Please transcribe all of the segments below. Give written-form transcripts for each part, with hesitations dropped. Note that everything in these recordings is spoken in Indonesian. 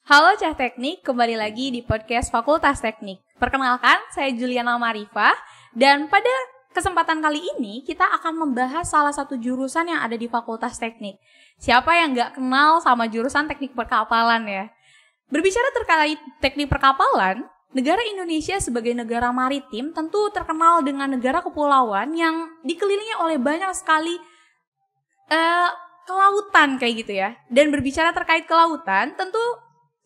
Halo Cah Teknik, kembali lagi di podcast Fakultas Teknik. Perkenalkan, saya Juliana Marifah, dan pada kesempatan kali ini kita akan membahas salah satu jurusan yang ada di Fakultas Teknik. Siapa yang nggak kenal sama jurusan teknik perkapalan ya? Berbicara terkait teknik perkapalan, negara Indonesia sebagai negara maritim tentu terkenal dengan negara kepulauan yang dikelilingi oleh banyak sekali kelautan kayak gitu ya. Dan berbicara terkait kelautan, tentu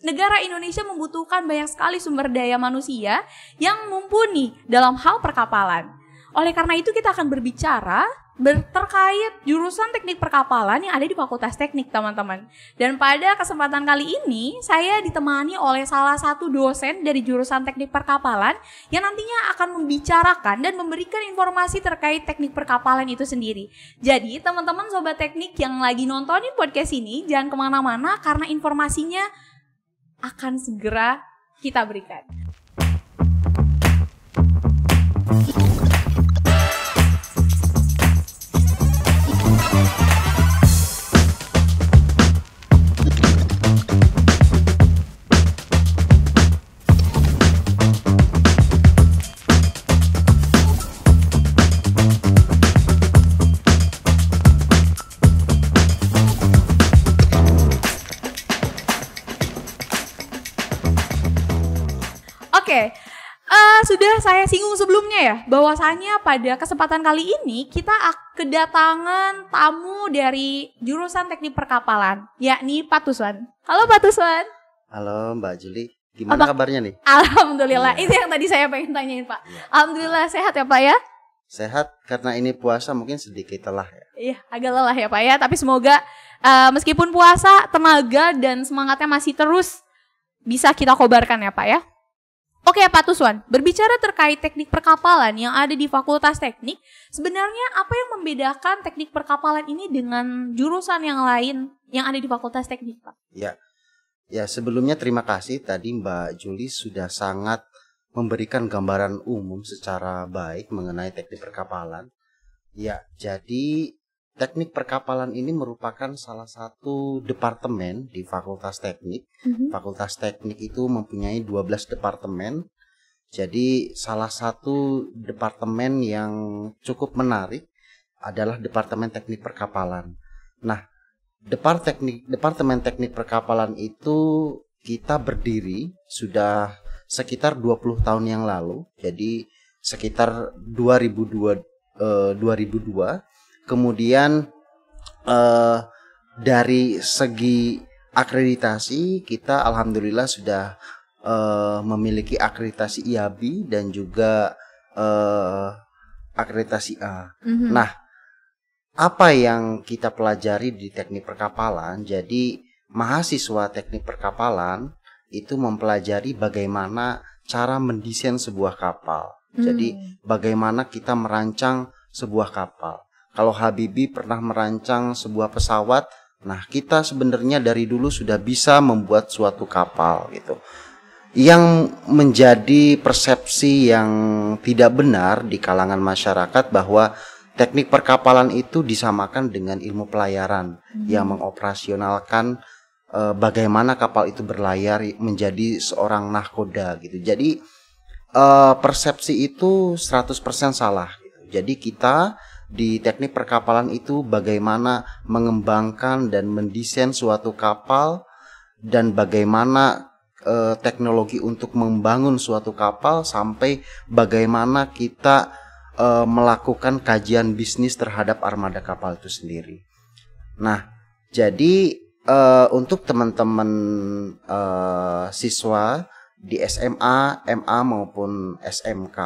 negara Indonesia membutuhkan banyak sekali sumber daya manusia yang mumpuni dalam hal perkapalan. Oleh karena itu kita akan berbicara terkait jurusan teknik perkapalan yang ada di Fakultas Teknik, teman-teman. Dan pada kesempatan kali ini saya ditemani oleh salah satu dosen dari jurusan teknik perkapalan yang nantinya akan membicarakan dan memberikan informasi terkait teknik perkapalan itu sendiri. Jadi teman-teman sobat teknik yang lagi nontonin podcast ini jangan kemana-mana karena informasinya akan segera kita berikan. Sudah saya singgung sebelumnya ya, bahwasanya pada kesempatan kali ini kita kedatangan tamu dari jurusan teknik perkapalan, yakni Pak Tuswan. Halo Pak Tuswan. Halo Mbak Juli, gimana kabarnya nih? Alhamdulillah, itu yang tadi saya pengen tanyain Pak. Alhamdulillah sehat ya Pak ya? Sehat, karena ini puasa mungkin sedikit lelah ya. Iya, agak lelah ya Pak ya, tapi semoga meskipun puasa, tenaga dan semangatnya masih terus bisa kita kobarkan ya Pak ya. Oke Pak Tuswan, berbicara terkait teknik perkapalan yang ada di Fakultas Teknik, sebenarnya apa yang membedakan teknik perkapalan ini dengan jurusan yang lain yang ada di Fakultas Teknik Pak? Ya sebelumnya terima kasih tadi Mbak Juli sudah sangat memberikan gambaran umum secara baik mengenai teknik perkapalan. Ya, jadi teknik perkapalan ini merupakan salah satu departemen di Fakultas Teknik. Fakultas Teknik itu mempunyai 12 departemen. Jadi salah satu departemen yang cukup menarik adalah Departemen Teknik Perkapalan. Nah, Departemen Teknik Perkapalan itu kita berdiri sudah sekitar 20 tahun yang lalu. Jadi sekitar 2002. Kemudian dari segi akreditasi kita alhamdulillah sudah memiliki akreditasi IABI dan juga akreditasi A. Nah, apa yang kita pelajari di teknik perkapalan? Jadi mahasiswa teknik perkapalan itu mempelajari bagaimana cara mendesain sebuah kapal. Jadi bagaimana kita merancang sebuah kapal. Kalau Habibie pernah merancang sebuah pesawat, nah kita sebenarnya dari dulu sudah bisa membuat suatu kapal gitu. Yang menjadi persepsi yang tidak benar di kalangan masyarakat bahwa teknik perkapalan itu disamakan dengan ilmu pelayaran yang mengoperasionalkan bagaimana kapal itu berlayar menjadi seorang nahkoda gitu. Jadi persepsi itu 100% salah gitu. Jadi kita di teknik perkapalan itu bagaimana mengembangkan dan mendesain suatu kapal dan bagaimana teknologi untuk membangun suatu kapal sampai bagaimana kita melakukan kajian bisnis terhadap armada kapal itu sendiri. Nah, jadi untuk teman-teman siswa di SMA, MA maupun SMK,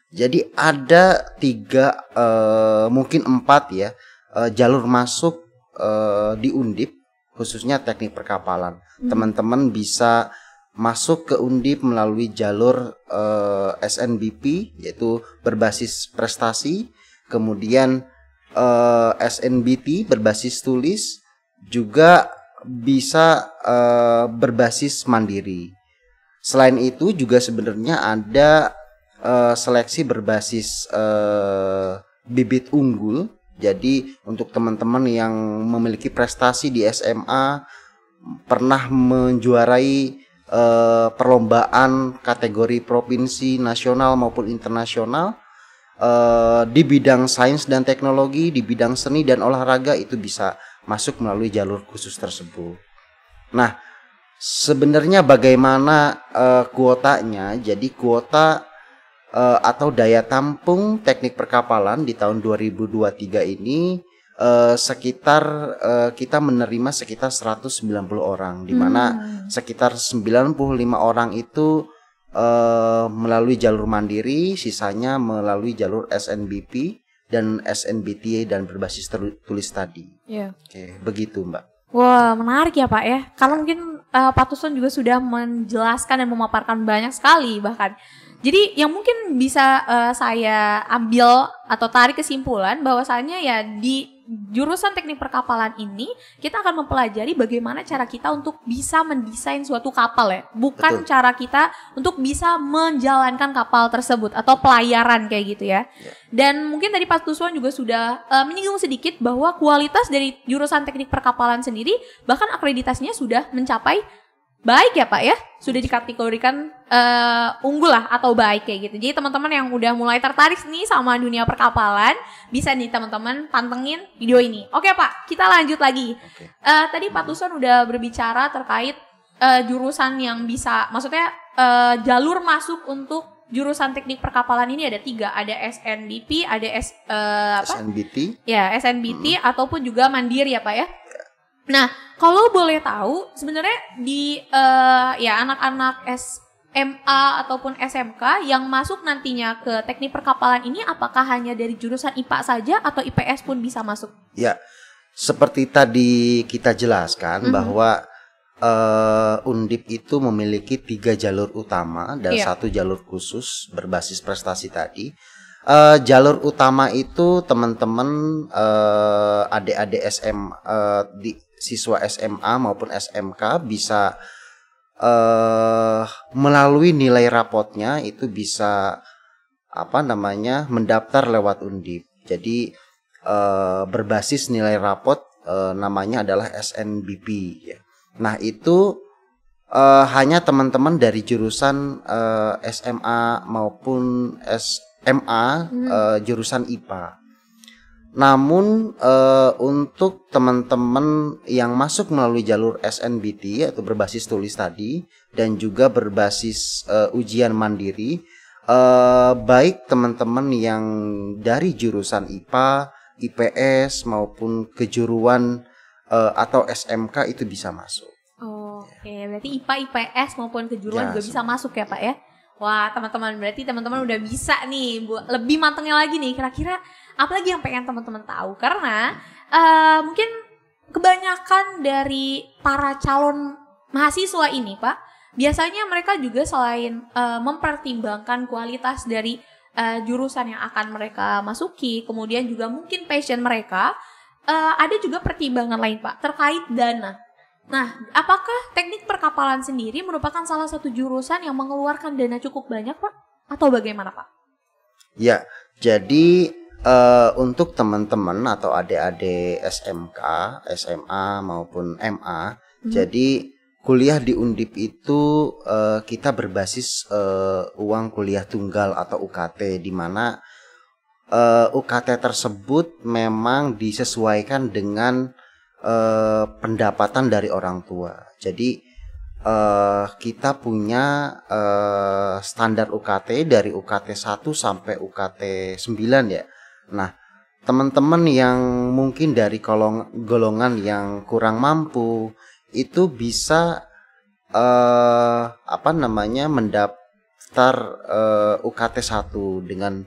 jadi ada 3 mungkin 4 ya jalur masuk di Undip khususnya teknik perkapalan. Teman-teman bisa masuk ke Undip melalui jalur SNBP yaitu berbasis prestasi, kemudian SNBT berbasis tulis, juga bisa berbasis mandiri. Selain itu juga sebenarnya ada seleksi berbasis bibit unggul. Jadi untuk teman-teman yang memiliki prestasi di SMA pernah menjuarai perlombaan kategori provinsi, nasional maupun internasional. Di bidang sains dan teknologi, di bidang seni dan olahraga itu bisa masuk melalui jalur khusus tersebut. Nah, sebenarnya bagaimana kuotanya? Jadi kuota atau daya tampung teknik perkapalan di tahun 2023 ini sekitar kita menerima sekitar 190 orang, di mana sekitar 95 orang itu melalui jalur mandiri, sisanya melalui jalur SNBP dan SNBTA dan berbasis tulis tadi. Yeah. Oke, begitu Mbak. Wah, menarik ya Pak ya. Karena mungkin Pak Tusson juga sudah menjelaskan dan memaparkan banyak sekali bahkan. Jadi yang mungkin bisa saya ambil atau tarik kesimpulan bahwasannya ya di jurusan teknik perkapalan ini kita akan mempelajari bagaimana cara kita untuk bisa mendesain suatu kapal ya. Bukan Betul. Cara kita untuk bisa menjalankan kapal tersebut atau pelayaran kayak gitu ya. Dan mungkin tadi Pak Tusson juga sudah menyinggung sedikit bahwa kualitas dari jurusan teknik perkapalan sendiri bahkan akreditasinya sudah mencapai baik ya Pak ya, sudah dikategorikan unggul lah atau baik kayak gitu. Jadi teman-teman yang udah mulai tertarik nih sama dunia perkapalan, bisa nih teman-teman pantengin video ini. Oke Pak, kita lanjut lagi. Tadi Pak Tusson udah berbicara terkait jurusan yang bisa, maksudnya jalur masuk untuk jurusan teknik perkapalan ini ada 3, ada SNBP, ada SNBT, ya SNBT ataupun juga mandiri ya Pak ya. Nah, kalau boleh tahu sebenarnya di ya anak-anak SMA ataupun SMK yang masuk nantinya ke teknik perkapalan ini apakah hanya dari jurusan IPA saja atau IPS pun bisa masuk? Ya, seperti tadi kita jelaskan bahwa Undip itu memiliki 3 jalur utama dan 1 jalur khusus berbasis prestasi tadi. Jalur utama itu teman-teman adik-adik siswa SMA maupun SMK bisa melalui nilai rapotnya itu bisa mendaftar lewat Undip. Jadi berbasis nilai rapot namanya adalah SNBP ya. Nah itu hanya teman-teman dari jurusan SMA maupun SMA jurusan IPA. Namun untuk teman-teman yang masuk melalui jalur SNBT atau berbasis tulis tadi dan juga berbasis ujian mandiri, baik teman-teman yang dari jurusan IPA, IPS maupun kejuruan atau SMK itu bisa masuk. Oke, berarti IPA, IPS maupun kejuruan juga bisa masuk ya Pak ya? Wah teman-teman, berarti teman-teman udah bisa nih lebih matangnya lagi nih kira-kira apalagi yang pengen teman-teman tahu. Karena mungkin kebanyakan dari para calon mahasiswa ini Pak, biasanya mereka juga selain mempertimbangkan kualitas dari jurusan yang akan mereka masuki, kemudian juga mungkin passion mereka, ada juga pertimbangan lain Pak terkait dana. Nah, apakah teknik perkapalan sendiri merupakan salah satu jurusan yang mengeluarkan dana cukup banyak Pak? Atau bagaimana Pak? Ya, jadi untuk teman-teman atau adik-adik SMK, SMA maupun MA, jadi kuliah di Undip itu kita berbasis uang kuliah tunggal atau UKT, di mana UKT tersebut memang disesuaikan dengan pendapatan dari orang tua. Jadi kita punya standar UKT dari UKT 1 sampai UKT 9 ya. Nah, teman-teman yang mungkin dari golongan yang kurang mampu itu bisa mendaftar UKT 1 dengan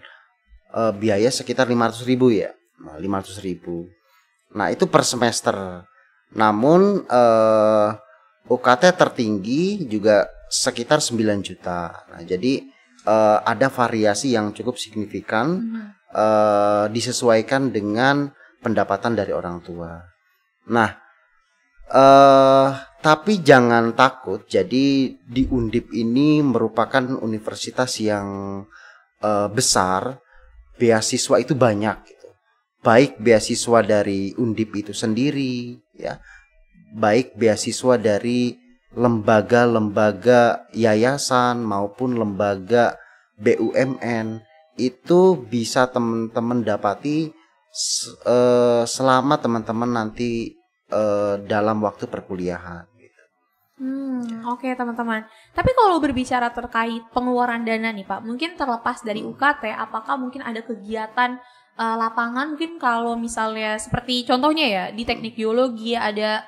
biaya sekitar 500.000 ya. Nah, 500.000. Nah, itu per semester. Namun UKT tertinggi juga sekitar 9 juta. Nah, jadi ada variasi yang cukup signifikan disesuaikan dengan pendapatan dari orang tua. Nah, tapi jangan takut. Jadi di Undip ini merupakan universitas yang besar. Beasiswa itu banyak gitu. Baik beasiswa dari Undip itu sendiri ya, baik beasiswa dari lembaga-lembaga yayasan maupun lembaga BUMN, itu bisa teman-teman dapati selama teman-teman nanti dalam waktu perkuliahan. Oke, teman-teman. Tapi kalau berbicara terkait pengeluaran dana nih Pak, mungkin terlepas dari UKT, apakah mungkin ada kegiatan lapangan, mungkin kalau misalnya seperti contohnya ya di teknik geologi ada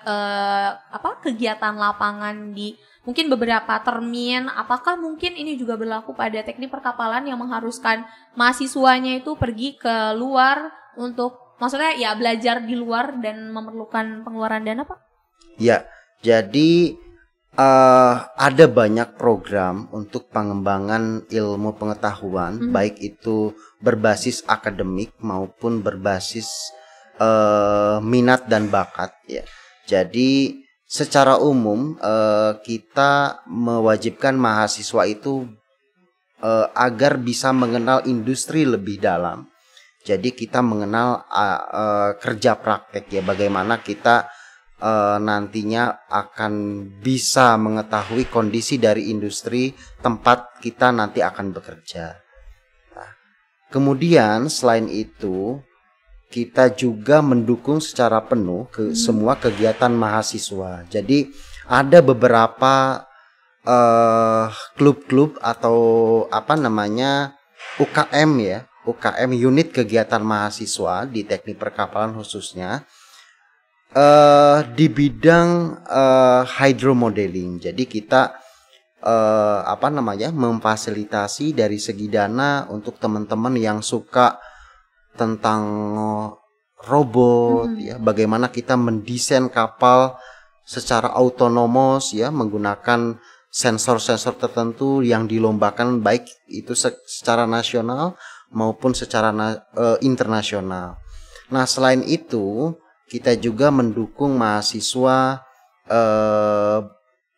kegiatan lapangan di mungkin beberapa termin, apakah mungkin ini juga berlaku pada teknik perkapalan yang mengharuskan mahasiswanya itu pergi ke luar untuk maksudnya ya belajar di luar dan memerlukan pengeluaran dana Pak? Ya, jadi ada banyak program untuk pengembangan ilmu pengetahuan, baik itu berbasis akademik maupun berbasis minat dan bakat ya. Jadi secara umum kita mewajibkan mahasiswa itu agar bisa mengenal industri lebih dalam. Jadi kita mengenal kerja praktek ya, bagaimana kita nantinya akan bisa mengetahui kondisi dari industri tempat kita nanti akan bekerja. Nah, kemudian selain itu kita juga mendukung secara penuh ke semua kegiatan mahasiswa. Jadi ada beberapa klub-klub atau UKM ya, UKM unit kegiatan mahasiswa di teknik perkapalan khususnya. Di bidang hydromodeling. Jadi kita memfasilitasi dari segi dana untuk teman-teman yang suka tentang robot ya, bagaimana kita mendesain kapal secara autonomous ya, menggunakan sensor-sensor tertentu yang dilombakan baik itu secara nasional maupun secara internasional. Nah, selain itu kita juga mendukung mahasiswa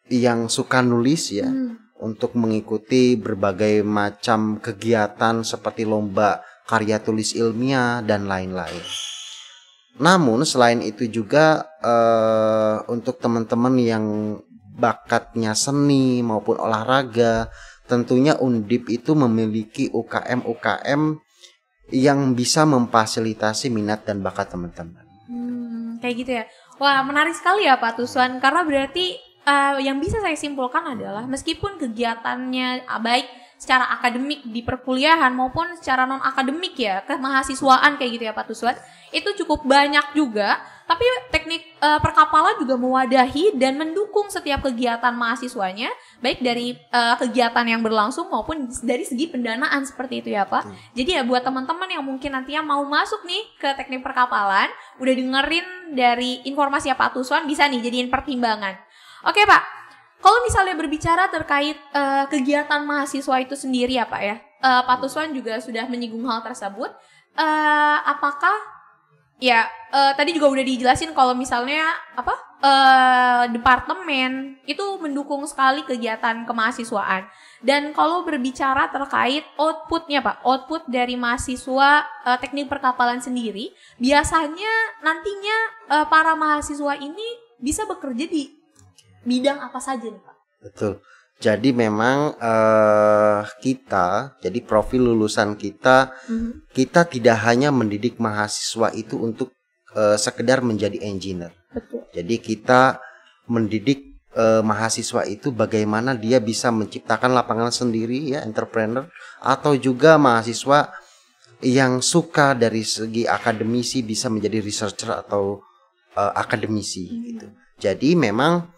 yang suka nulis ya, untuk mengikuti berbagai macam kegiatan seperti lomba karya tulis ilmiah dan lain-lain. Namun selain itu juga untuk teman-teman yang bakatnya seni maupun olahraga, tentunya Undip itu memiliki UKM-UKM yang bisa memfasilitasi minat dan bakat teman-teman. Kayak gitu ya. Wah, menarik sekali ya Pak Tuswan, karena berarti yang bisa saya simpulkan adalah meskipun kegiatannya baik secara akademik di perkuliahan maupun secara non akademik ya, kemahasiswaan kayak gitu ya Pak Tuswan, itu cukup banyak juga, tapi teknik perkapalan juga mewadahi dan mendukung setiap kegiatan mahasiswanya, baik dari kegiatan yang berlangsung maupun dari segi pendanaan seperti itu ya Pak. Jadi ya buat teman-teman yang mungkin nantinya mau masuk nih ke teknik perkapalan, udah dengerin dari informasi Pak Tuswan, bisa nih jadiin pertimbangan. Oke Pak, kalau misalnya berbicara terkait kegiatan mahasiswa itu sendiri ya Pak ya, Pak Tuswan juga sudah menyinggung hal tersebut. Apakah ya tadi juga udah dijelasin kalau misalnya departemen itu mendukung sekali kegiatan kemahasiswaan. Dan kalau berbicara terkait outputnya Pak, output dari mahasiswa teknik perkapalan sendiri, biasanya nantinya para mahasiswa ini bisa bekerja di bidang apa saja nih Pak? Betul. Jadi memang jadi profil lulusan kita, kita tidak hanya mendidik mahasiswa itu untuk sekedar menjadi engineer. Betul. Jadi kita mendidik mahasiswa itu bagaimana dia bisa menciptakan lapangan sendiri ya, entrepreneur, atau juga mahasiswa yang suka dari segi akademisi bisa menjadi researcher atau akademisi gitu. Jadi memang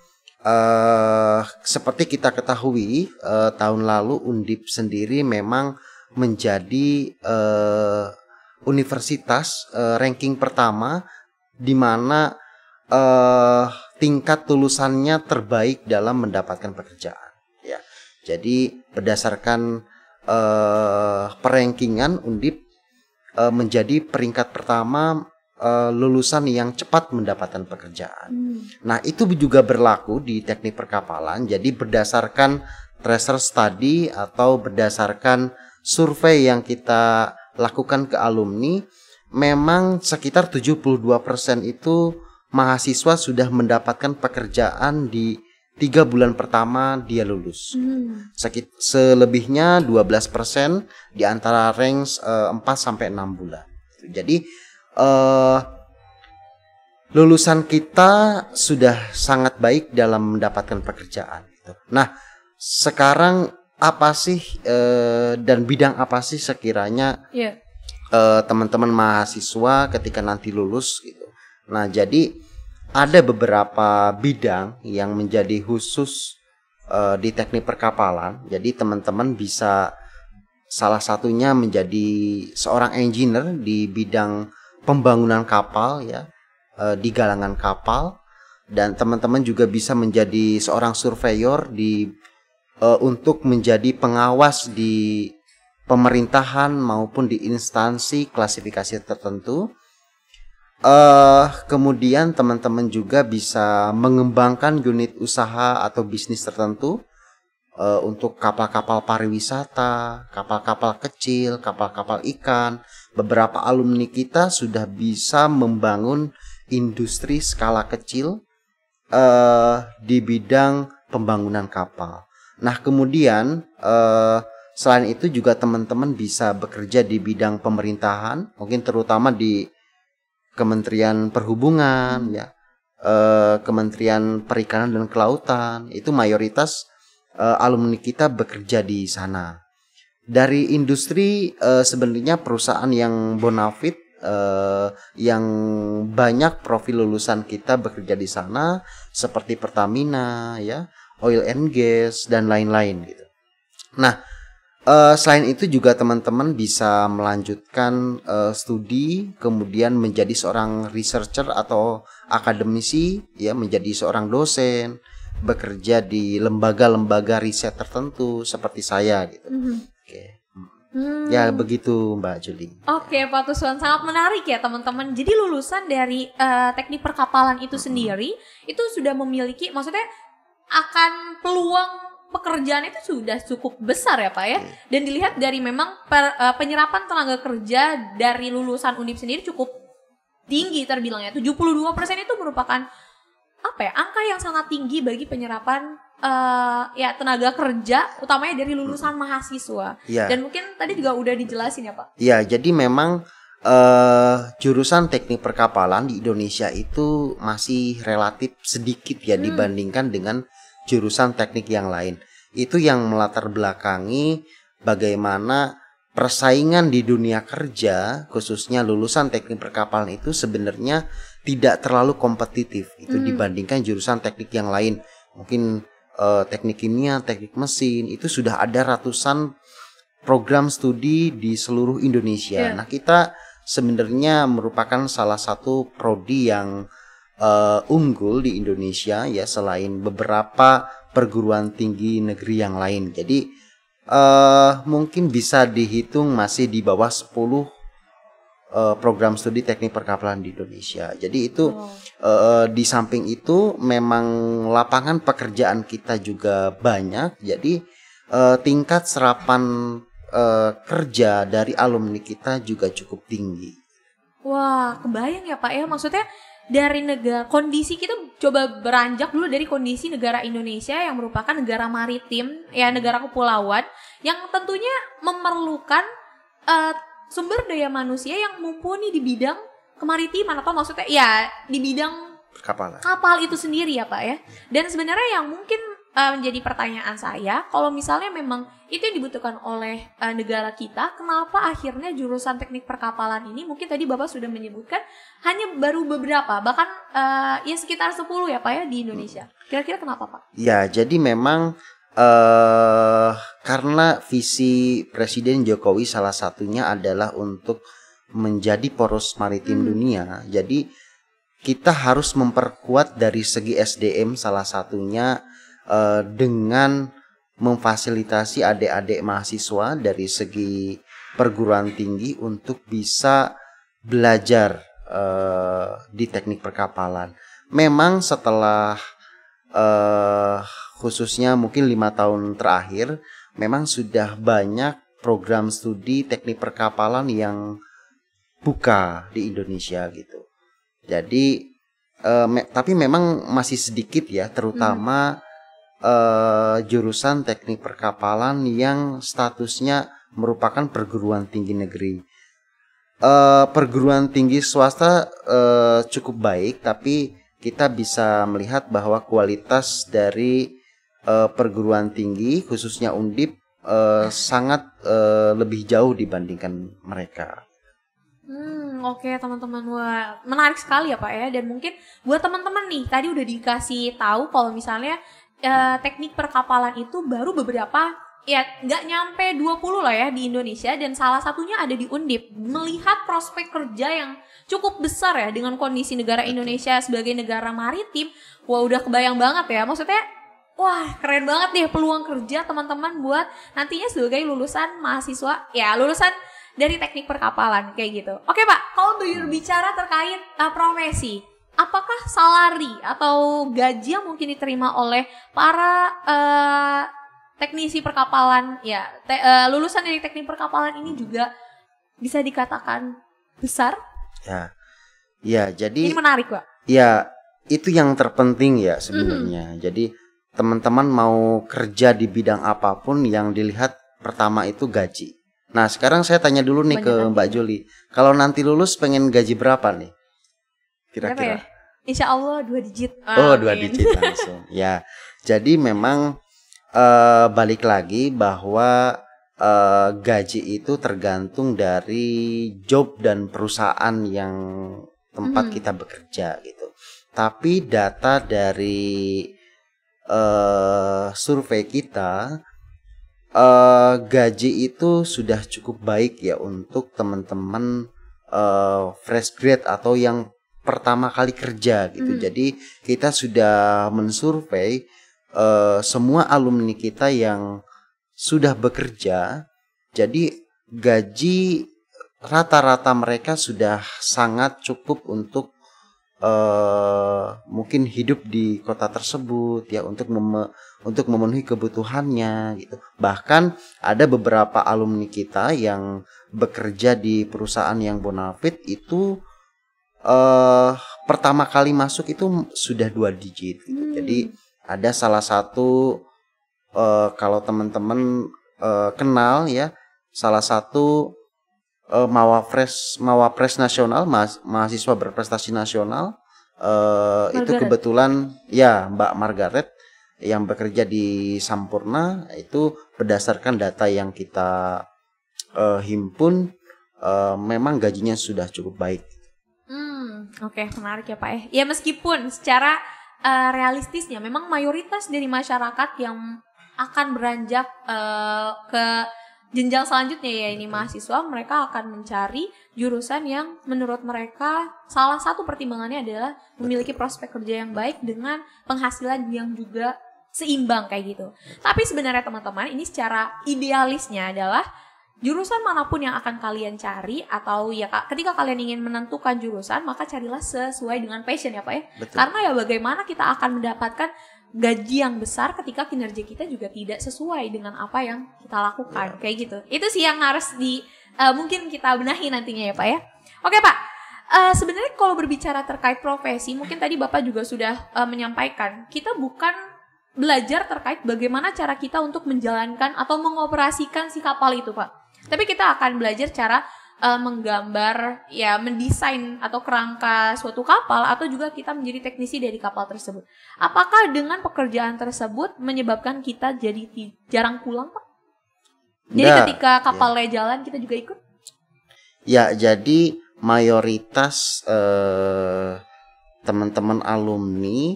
seperti kita ketahui tahun lalu Undip sendiri memang menjadi universitas ranking pertama di mana tingkat lulusannya terbaik dalam mendapatkan pekerjaan ya. Jadi berdasarkan perankingan Undip menjadi peringkat pertama lulusan yang cepat mendapatkan pekerjaan. Nah, itu juga berlaku di teknik perkapalan. Jadi berdasarkan tracer study atau berdasarkan survei yang kita lakukan ke alumni, memang sekitar 72% itu mahasiswa sudah mendapatkan pekerjaan di 3 bulan pertama dia lulus. Selebihnya 12% di antara range 4-6 bulan. Jadi lulusan kita sudah sangat baik dalam mendapatkan pekerjaan. Nah, sekarang apa sih dan bidang apa sih sekiranya teman-teman mahasiswa ketika nanti lulus gitu. Nah, jadi ada beberapa bidang yang menjadi khusus di teknik perkapalan. Jadi teman-teman bisa salah satunya menjadi seorang engineer di bidang pembangunan kapal ya, di galangan kapal, dan teman-teman juga bisa menjadi seorang surveyor untuk menjadi pengawas di pemerintahan maupun di instansi klasifikasi tertentu. Kemudian teman-teman juga bisa mengembangkan unit usaha atau bisnis tertentu untuk kapal-kapal pariwisata, kapal-kapal kecil, kapal-kapal ikan. Beberapa alumni kita sudah bisa membangun industri skala kecil di bidang pembangunan kapal. Nah, kemudian selain itu juga teman-teman bisa bekerja di bidang pemerintahan, mungkin terutama di Kementerian Perhubungan, ya, Kementerian Perikanan dan Kelautan. Itu mayoritas alumni kita bekerja di sana. Dari industri sebenarnya perusahaan yang bonafit, yang banyak profil lulusan kita bekerja di sana, seperti Pertamina, ya, oil and gas dan lain-lain gitu. Nah, selain itu juga teman-teman bisa melanjutkan studi, kemudian menjadi seorang researcher atau akademisi, ya, menjadi seorang dosen, bekerja di lembaga-lembaga riset tertentu seperti saya gitu. Oke. Ya begitu Mbak Juli. Oke, Pak Tuswan, sangat menarik ya teman-teman. Jadi lulusan dari teknik perkapalan itu sendiri itu sudah memiliki, maksudnya akan peluang pekerjaan itu sudah cukup besar ya Pak ya. Dan dilihat dari memang penyerapan tenaga kerja dari lulusan Undip sendiri cukup tinggi terbilangnya. 72% itu merupakan apa ya, angka yang sangat tinggi bagi penyerapan ya tenaga kerja utamanya dari lulusan mahasiswa. Dan mungkin tadi juga udah dijelasin ya Pak. Ya, jadi memang jurusan teknik perkapalan di Indonesia itu masih relatif sedikit ya dibandingkan dengan jurusan teknik yang lain. Itu yang melatar belakangi bagaimana persaingan di dunia kerja, khususnya lulusan teknik perkapalan itu sebenarnya tidak terlalu kompetitif itu dibandingkan jurusan teknik yang lain. Mungkin teknik kimia, teknik mesin, itu sudah ada ratusan program studi di seluruh Indonesia. Nah, kita sebenarnya merupakan salah satu prodi yang unggul di Indonesia ya, selain beberapa perguruan tinggi negeri yang lain. Jadi mungkin bisa dihitung masih di bawah 10 program studi teknik perkapalan di Indonesia. Jadi itu di samping itu memang lapangan pekerjaan kita juga banyak. Jadi tingkat serapan kerja dari alumni kita juga cukup tinggi. Wah, kebayang ya Pak ya, maksudnya dari negara, kondisi kita coba beranjak dulu dari kondisi negara Indonesia yang merupakan negara maritim, ya negara kepulauan, yang tentunya memerlukan sumber daya manusia yang mumpuni di bidang kemaritiman, atau maksudnya ya di bidang kapal itu sendiri ya Pak ya. Dan sebenarnya yang mungkin menjadi pertanyaan saya, kalau misalnya memang itu yang dibutuhkan oleh negara kita, kenapa akhirnya jurusan teknik perkapalan ini, mungkin tadi Bapak sudah menyebutkan hanya baru beberapa, bahkan ya sekitar 10 ya Pak ya di Indonesia. Kira-kira kenapa Pak? Ya, jadi memang karena visi Presiden Jokowi salah satunya adalah untuk menjadi poros maritim dunia. Jadi kita harus memperkuat dari segi SDM, salah satunya dengan memfasilitasi adik-adik mahasiswa dari segi perguruan tinggi untuk bisa belajar di teknik perkapalan. Memang setelah khususnya mungkin 5 tahun terakhir, memang sudah banyak program studi teknik perkapalan yang buka di Indonesia gitu. Jadi tapi memang masih sedikit ya, terutama jurusan teknik perkapalan yang statusnya merupakan perguruan tinggi negeri. Perguruan tinggi swasta cukup baik, tapi kita bisa melihat bahwa kualitas dari perguruan tinggi khususnya Undip sangat lebih jauh dibandingkan mereka. Oke teman-teman, wah menarik sekali ya Pak ya. Dan mungkin buat teman-teman nih, tadi udah dikasih tahu kalau misalnya teknik perkapalan itu baru beberapa, ya nggak nyampe 20 lah ya di Indonesia, dan salah satunya ada di Undip. Melihat prospek kerja yang cukup besar ya dengan kondisi negara Indonesia sebagai negara maritim, wah udah kebayang banget ya. Maksudnya wah keren banget nih peluang kerja teman-teman buat nantinya sebagai lulusan mahasiswa, ya lulusan dari teknik perkapalan kayak gitu. Oke Pak, kalau berbicara terkait profesi, apakah salary atau gaji yang mungkin diterima oleh para teknisi perkapalan, ya lulusan dari teknik perkapalan ini juga bisa dikatakan besar? Ya, jadi ini menarik Pak. Ya, itu yang terpenting ya sebenarnya. Jadi teman-teman mau kerja di bidang apapun, yang dilihat pertama itu gaji. Nah, sekarang saya tanya dulu nih ke Mbak Juli. Kalau nanti lulus pengen gaji berapa nih? Kira-kira? Ya? Insya Allah 2 digit. 2 digit langsung. Ya, jadi memang balik lagi bahwa gaji itu tergantung dari job dan perusahaan yang tempat kita bekerja gitu. Tapi data dari survei kita, gaji itu sudah cukup baik ya untuk teman-teman fresh grade atau yang pertama kali kerja gitu. Jadi kita sudah mensurvei semua alumni kita yang sudah bekerja. Jadi gaji rata-rata mereka sudah sangat cukup untuk mungkin hidup di kota tersebut ya, untuk memenuhi kebutuhannya gitu. Bahkan ada beberapa alumni kita yang bekerja di perusahaan yang bonafit itu pertama kali masuk itu sudah 2 digit gitu. Jadi ada salah satu kalau teman-teman kenal ya, salah satu Mawapres nasional, mahasiswa berprestasi nasional, itu kebetulan ya Mbak Margaret yang bekerja di Sampurna. Itu berdasarkan data yang kita himpun, memang gajinya sudah cukup baik. Oke, menarik ya Pak ya. Ya meskipun secara realistisnya memang mayoritas dari masyarakat yang akan beranjak ke jenjang selanjutnya ya ini mahasiswa, mereka akan mencari jurusan yang menurut mereka salah satu pertimbangannya adalah memiliki prospek kerja yang baik dengan penghasilan yang juga seimbang kayak gitu. Tapi sebenarnya teman-teman, ini secara idealisnya adalah jurusan manapun yang akan kalian cari, atau ya ketika kalian ingin menentukan jurusan, maka carilah sesuai dengan passion ya Pak ya. Betul. Karena ya bagaimana kita akan mendapatkan gaji yang besar ketika kinerja kita juga tidak sesuai dengan apa yang kita lakukan, kayak gitu. Itu sih yang harus mungkin kita benahi nantinya ya Pak ya. Oke Pak, sebenarnya kalau berbicara terkait profesi, mungkin tadi Bapak juga sudah menyampaikan, kita bukan belajar terkait bagaimana cara kita untuk menjalankan atau mengoperasikan si kapal itu Pak, tapi kita akan belajar cara menggambar, ya mendesain atau kerangka suatu kapal, atau juga kita menjadi teknisi dari kapal tersebut. Apakah dengan pekerjaan tersebut menyebabkan kita jadi jarang pulang Pak? Jadi ketika kapalnya jalan kita juga ikut? Ya, jadi mayoritas teman-teman alumni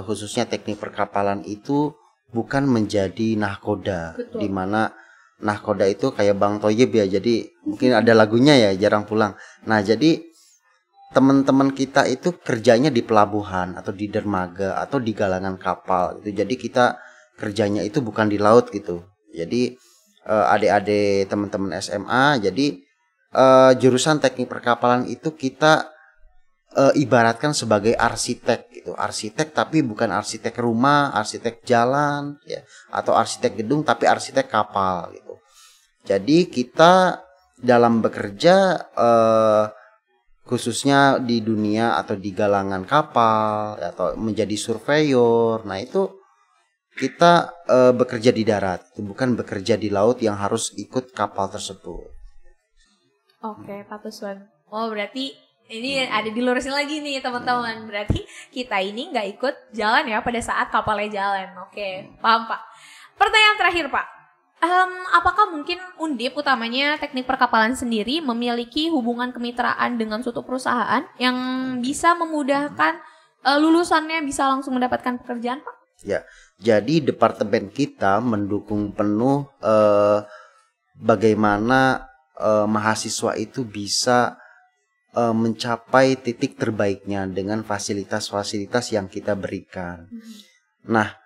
khususnya teknik perkapalan itu bukan menjadi nahkoda. Betul. Di mana nahkoda itu kayak Bang Toyib ya, jadi mungkin ada lagunya ya, jarang pulang. Nah, jadi teman-teman kita itu kerjanya di pelabuhan atau di dermaga atau di galangan kapal gitu. Jadi kita kerjanya itu bukan di laut gitu. Jadi adik-adik teman-teman SMA, jadi jurusan teknik perkapalan itu kita ibaratkan sebagai arsitek gitu. Arsitek tapi bukan arsitek rumah, arsitek jalan ya, atau arsitek gedung, tapi arsitek kapal gitu. Jadi kita dalam bekerja khususnya di dunia atau di galangan kapal atau menjadi surveyor. Nah itu kita bekerja di darat, bukan bekerja di laut yang harus ikut kapal tersebut. Oke, Pak Tuswan. Oh, berarti ini ada dilurusin lagi nih teman-teman. Berarti kita ini nggak ikut jalan ya pada saat kapalnya jalan. Oke, paham Pak. Pertanyaan terakhir Pak. Apakah mungkin Undip utamanya teknik perkapalan sendiri memiliki hubungan kemitraan dengan suatu perusahaan yang bisa memudahkan lulusannya bisa langsung mendapatkan pekerjaan Pak? Ya, jadi departemen kita mendukung penuh bagaimana mahasiswa itu bisa mencapai titik terbaiknya dengan fasilitas-fasilitas yang kita berikan. Nah,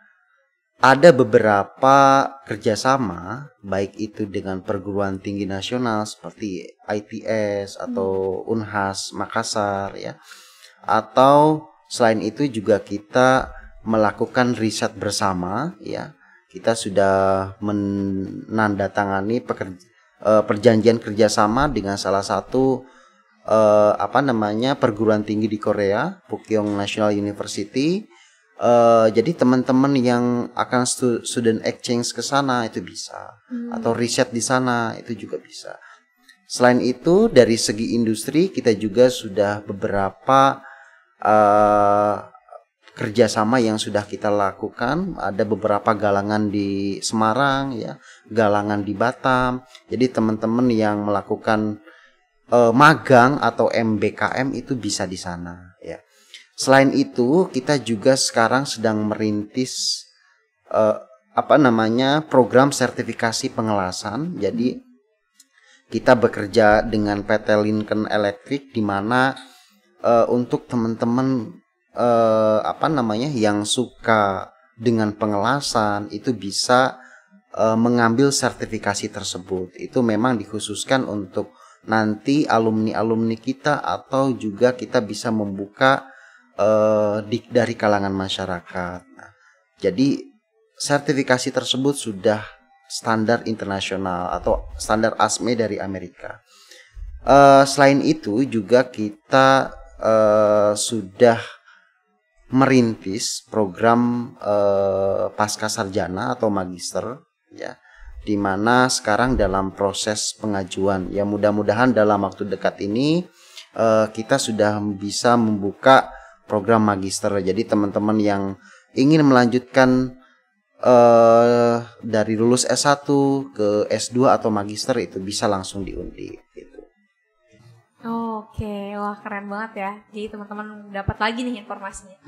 ada beberapa kerjasama, baik itu dengan perguruan tinggi nasional seperti ITS atau Unhas Makassar, ya, atau selain itu juga kita melakukan riset bersama, ya. Kita sudah menandatangani perjanjian kerjasama dengan salah satu perguruan tinggi di Korea, Pukyong National University. Jadi teman-teman yang akan student exchange ke sana itu bisa, atau riset di sana itu juga bisa. Selain itu dari segi industri kita juga sudah beberapa kerjasama yang sudah kita lakukan. Ada beberapa galangan di Semarang, ya, galangan di Batam. Jadi teman-teman yang melakukan magang atau MBKM itu bisa di sana, ya. Selain itu kita juga sekarang sedang merintis program sertifikasi pengelasan. Jadi kita bekerja dengan PT Lincoln Electric, di mana untuk teman-teman yang suka dengan pengelasan itu bisa mengambil sertifikasi tersebut. Itu memang dikhususkan untuk nanti alumni-alumni kita, atau juga kita bisa membuka dari kalangan masyarakat. Nah, jadi sertifikasi tersebut sudah standar internasional atau standar ASME dari Amerika. Selain itu juga kita sudah merintis program pasca sarjana atau magister, ya, di mana sekarang dalam proses pengajuan. Ya, mudah-mudahan dalam waktu dekat ini kita sudah bisa membuka program magister. Jadi teman-teman yang ingin melanjutkan dari lulus S1 ke S2 atau magister itu bisa langsung diundi gitu. Oke, wah keren banget ya. Jadi teman-teman dapat lagi nih informasinya.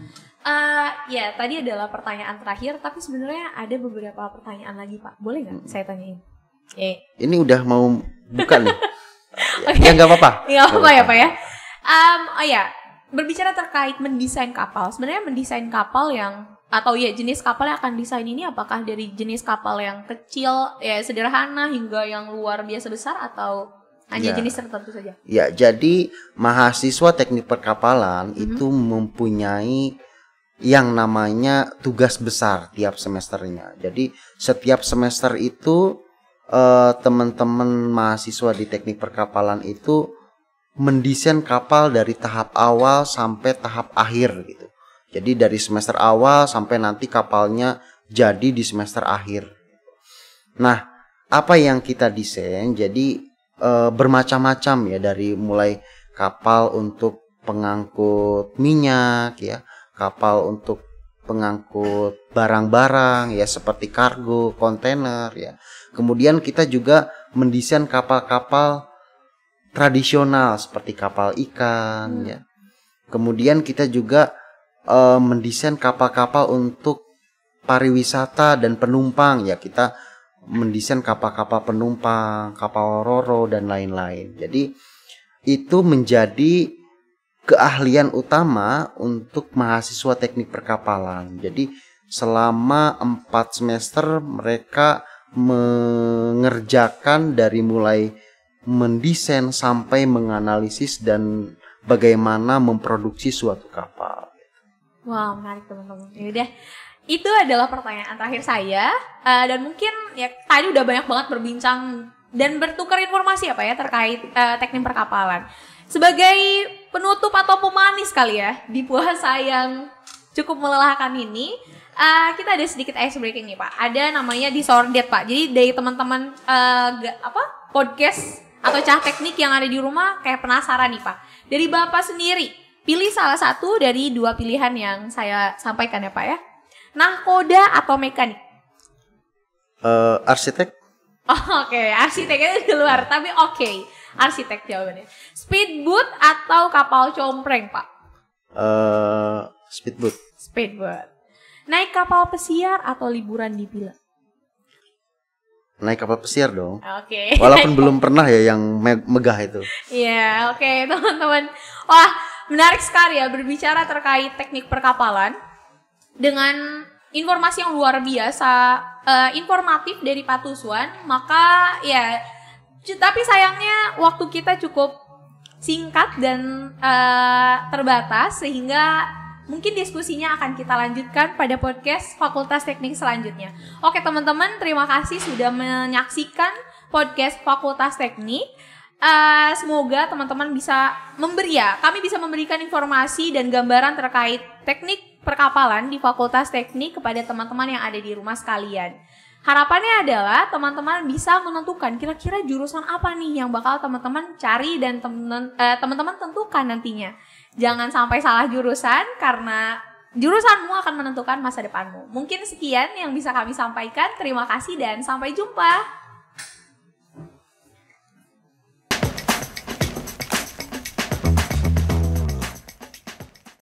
Ya, tadi adalah pertanyaan terakhir, tapi sebenarnya ada beberapa pertanyaan lagi Pak. Boleh nggak saya tanyain? Ini udah mau buka nih. Ya nggak apa-apa. Nggak apa-apa ya Pak ya. Berbicara terkait mendesain kapal, sebenarnya mendesain kapal yang atau ya jenis kapal yang akan desain ini apakah dari jenis kapal yang kecil ya sederhana hingga yang luar biasa besar, atau hanya jenis tertentu saja? Ya, jadi mahasiswa teknik perkapalan itu mempunyai yang namanya tugas besar tiap semesternya. Jadi setiap semester itu teman-teman mahasiswa di teknik perkapalan itu mendesain kapal dari tahap awal sampai tahap akhir gitu. Jadi dari semester awal sampai nanti kapalnya jadi di semester akhir. Nah, apa yang kita desain jadi bermacam-macam ya, dari mulai kapal untuk pengangkut minyak, ya, kapal untuk pengangkut barang-barang ya seperti kargo, kontainer, ya. Kemudian kita juga mendesain kapal-kapal tradisional seperti kapal ikan, ya. Kemudian kita juga mendesain kapal-kapal untuk pariwisata dan penumpang, ya. Kita mendesain kapal-kapal penumpang, kapal roro dan lain-lain. Jadi itu menjadi keahlian utama untuk mahasiswa teknik perkapalan. Jadi selama 4 semester mereka mengerjakan dari mulai mendesain sampai menganalisis dan bagaimana memproduksi suatu kapal. Wow, menarik teman-teman. Yaudah, itu adalah pertanyaan terakhir saya. Dan mungkin ya tadi udah banyak banget berbincang dan bertukar informasi apa ya terkait teknik perkapalan. sebagai penutup atau pemanis kali ya di puasa yang cukup melelahkan ini, kita ada sedikit ice breaking nih Pak. Ada namanya disordered Pak. Jadi dari teman-teman podcast atau cah teknik yang ada di rumah kayak penasaran nih Pak. Dari Bapak sendiri, pilih salah satu dari dua pilihan yang saya sampaikan ya Pak ya. Nahkoda atau mekanik? Arsitek. Oke, arsiteknya di luar, tapi oke. Arsitek jawabannya. Speedboat atau kapal compreng, Pak? Speedboat. Speedboat. Naik kapal pesiar atau liburan di villa? Naik kapal pesiar dong. Oke. Walaupun belum pernah ya yang megah itu. Iya, oke teman-teman. Wah, menarik sekali ya berbicara terkait teknik perkapalan dengan informasi yang luar biasa, informatif dari Pak Tuswan. Maka ya, tapi sayangnya waktu kita cukup singkat dan terbatas sehingga mungkin diskusinya akan kita lanjutkan pada podcast Fakultas Teknik selanjutnya. Oke teman-teman, terima kasih sudah menyaksikan podcast Fakultas Teknik. Semoga teman-teman bisa kami bisa memberikan informasi dan gambaran terkait teknik perkapalan di Fakultas Teknik kepada teman-teman yang ada di rumah sekalian. Harapannya adalah teman-teman bisa menentukan kira-kira jurusan apa nih yang bakal teman-teman cari dan teman-teman tentukan nantinya. Jangan sampai salah jurusan karena jurusanmu akan menentukan masa depanmu. Mungkin sekian yang bisa kami sampaikan. Terima kasih dan sampai jumpa.